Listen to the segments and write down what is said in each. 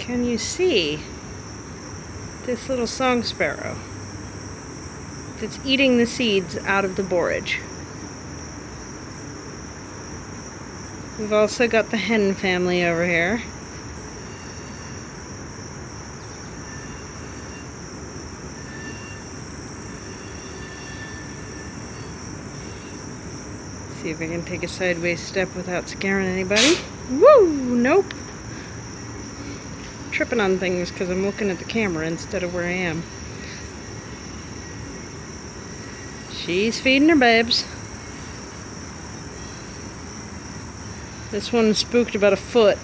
Can you see this little song sparrow that's eating the seeds out of the borage? We've also got the hen family over here. See if I can take a sideways step without scaring anybody. Woo! Nope. Tripping on things because I'm looking at the camera instead of where I am. She's feeding her babes. This one's spooked about a foot.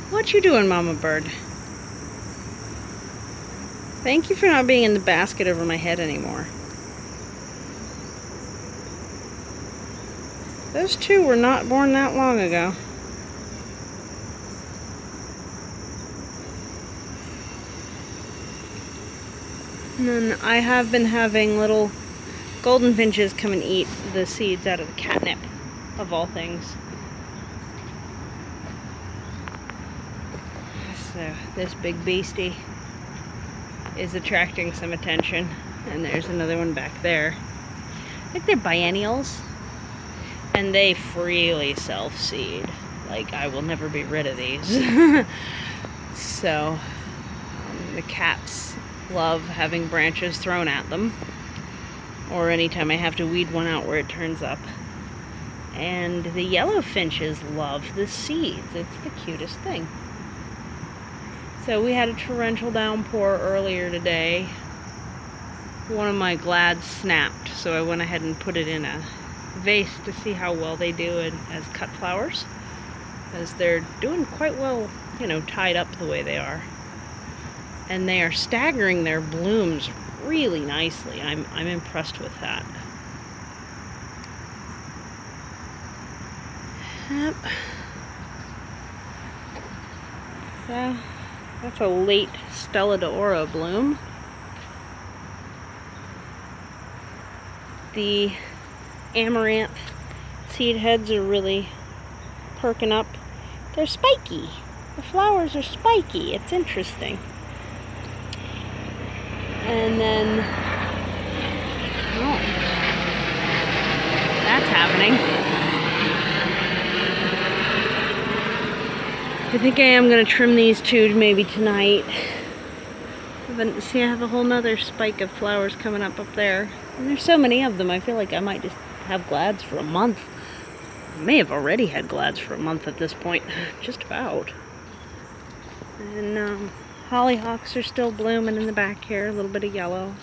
What you doing, Mama Bird? Thank you for not being in the basket over my head anymore. Those two were not born that long ago. And then I have been having little golden finches come and eat the seeds out of the catnip, of all things. So this big beastie is attracting some attention. And there's another one back there. I think they're biennials. And they freely self-seed. Like, I will never be rid of these. So, the cats love having branches thrown at them. Or anytime I have to weed one out where it turns up. And the yellow finches love the seeds. It's the cutest thing. So we had a torrential downpour earlier today. One of my glads snapped, so I went ahead and put it in a vase to see how well they do as cut flowers, as they're doing quite well, you know, tied up the way they are, and they are staggering their blooms really nicely. I'm impressed with that. Yep. So that's a late Stella d'Oro bloom. The amaranth seed heads are really perking up. They're spiky. The flowers are spiky. It's interesting. And then, oh, that's happening. I think I am going to trim these two maybe tonight. See, I have a whole nother spike of flowers coming up there. And there's so many of them, I feel like I might just have glads for a month. I may have already had glads for a month at this point. Just about. And hollyhocks are still blooming in the back here. A little bit of yellow.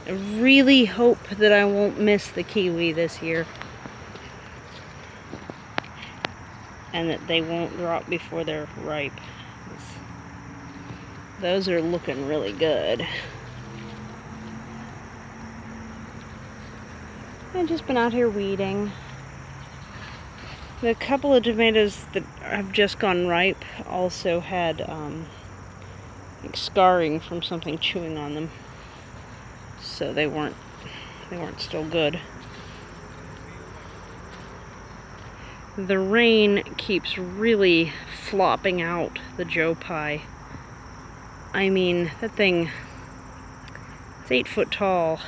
I really hope that I won't miss the kiwi this year. And that they won't drop before they're ripe. Those are looking really good. I've just been out here weeding. The couple of tomatoes that have just gone ripe also had like scarring from something chewing on them, so they weren't still good. The rain keeps really flopping out the Joe Pye. I mean, that thing is 8 foot tall.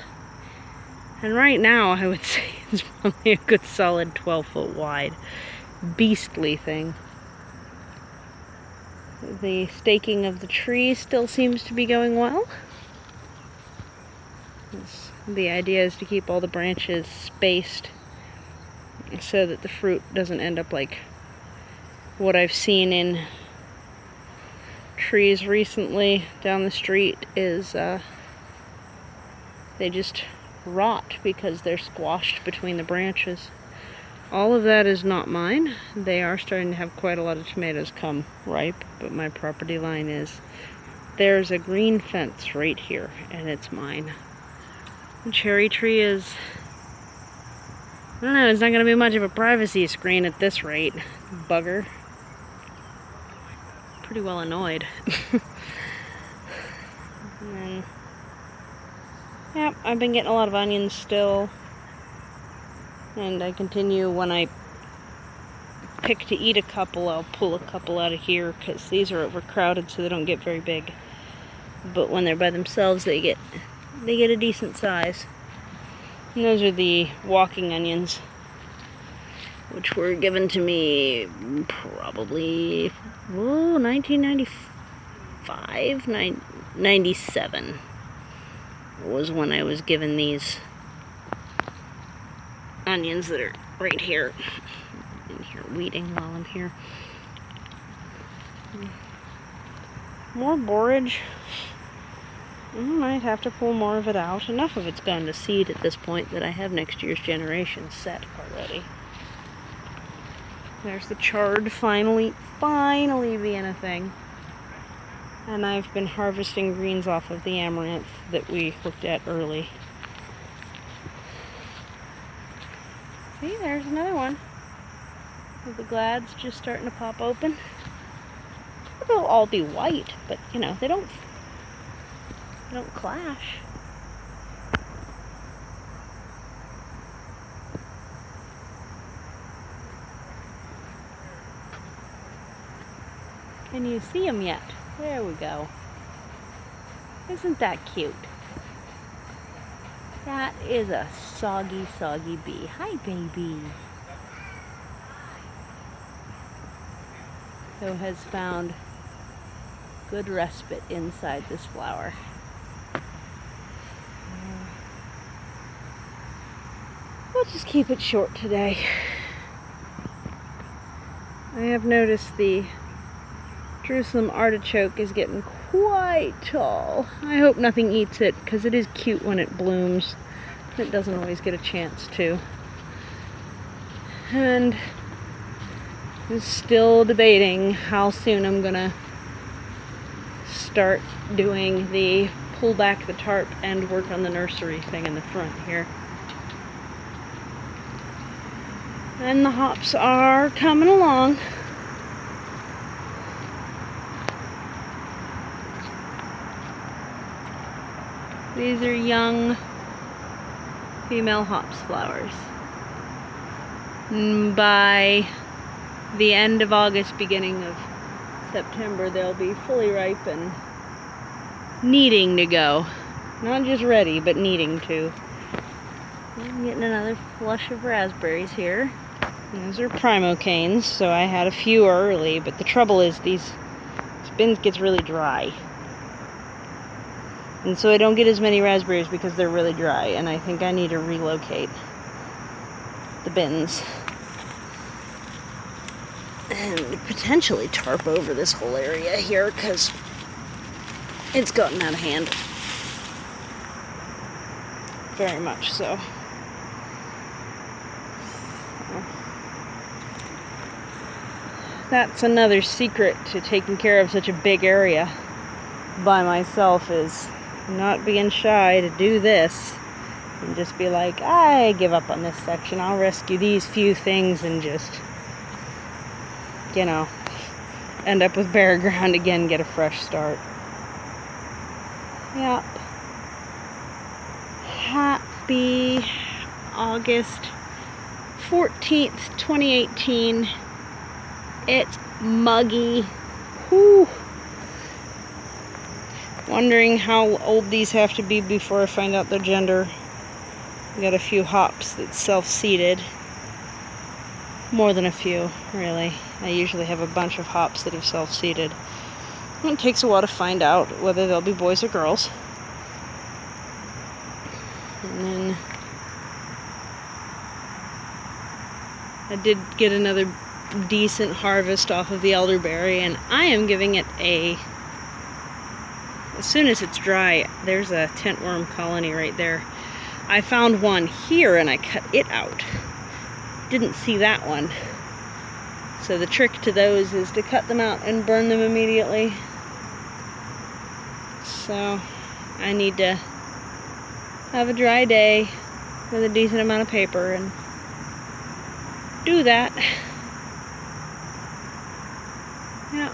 And right now, I would say it's probably a good solid 12 foot wide. Beastly thing. The staking of the tree still seems to be going well. The idea is to keep all the branches spaced so that the fruit doesn't end up like what I've seen in trees recently down the street is they just rot because they're squashed between the branches. All of that is not mine. They are starting to have quite a lot of tomatoes come ripe, but my property line is, there's a green fence right here, and it's mine. The cherry tree is, I don't know, it's not going to be much of a privacy screen at this rate. Bugger. Pretty well annoyed. And then Yep, I've been getting a lot of onions still. And I continue when I pick to eat a couple, I'll pull a couple out of here because these are overcrowded so they don't get very big. But when they're by themselves, they get a decent size. And those are the walking onions, which were given to me probably 1995, 97 was when I was given these onions that are right here. In here weeding while I'm here. More borage. I might have to pull more of it out. Enough of it's gone to seed at this point that I have next year's generation set already. There's the chard finally being a thing. And I've been harvesting greens off of the amaranth that we looked at early. See, there's another one. The glads just starting to pop open. They'll all be white, but you know, they don't clash. Can you see them yet? There we go. Isn't that cute? That is a soggy bee. Hi, baby. Who has found good respite inside this flower. We'll just keep it short today. I have noticed the Jerusalem artichoke is getting quite tall. I hope nothing eats it, because it is cute when it blooms. It doesn't always get a chance to. And I'm still debating how soon I'm gonna start doing the pull back the tarp and work on the nursery thing in the front here. And the hops are coming along. These are young female hops flowers. By the end of August, beginning of September, they'll be fully ripe and needing to go. Not just ready, but needing to. I'm getting another flush of raspberries here. And those are primo canes, so I had a few early, but the trouble is this bin gets really dry. And so I don't get as many raspberries because they're really dry, and I think I need to relocate the bins. And potentially tarp over this whole area here, because it's gotten out of hand. Very much so. That's another secret to taking care of such a big area by myself, is not being shy to do this and just be like, I give up on this section. I'll rescue these few things and just, you know, end up with bare ground again, get a fresh start. Yep. Happy August 14th, 2018. It's muggy. Whew. Wondering how old these have to be before I find out their gender. We got a few hops that's self-seeded. More than a few, really. I usually have a bunch of hops that have self-seeded. It takes a while to find out whether they'll be boys or girls. And then I did get another decent harvest off of the elderberry, and I am giving it a, as soon as it's dry, there's a tentworm colony right there. I found one here and I cut it out. Didn't see that one. So the trick to those is to cut them out and burn them immediately. So I need to have a dry day with a decent amount of paper and do that. Yep.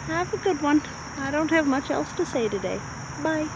Have a good one. I don't have much else to say today. Bye.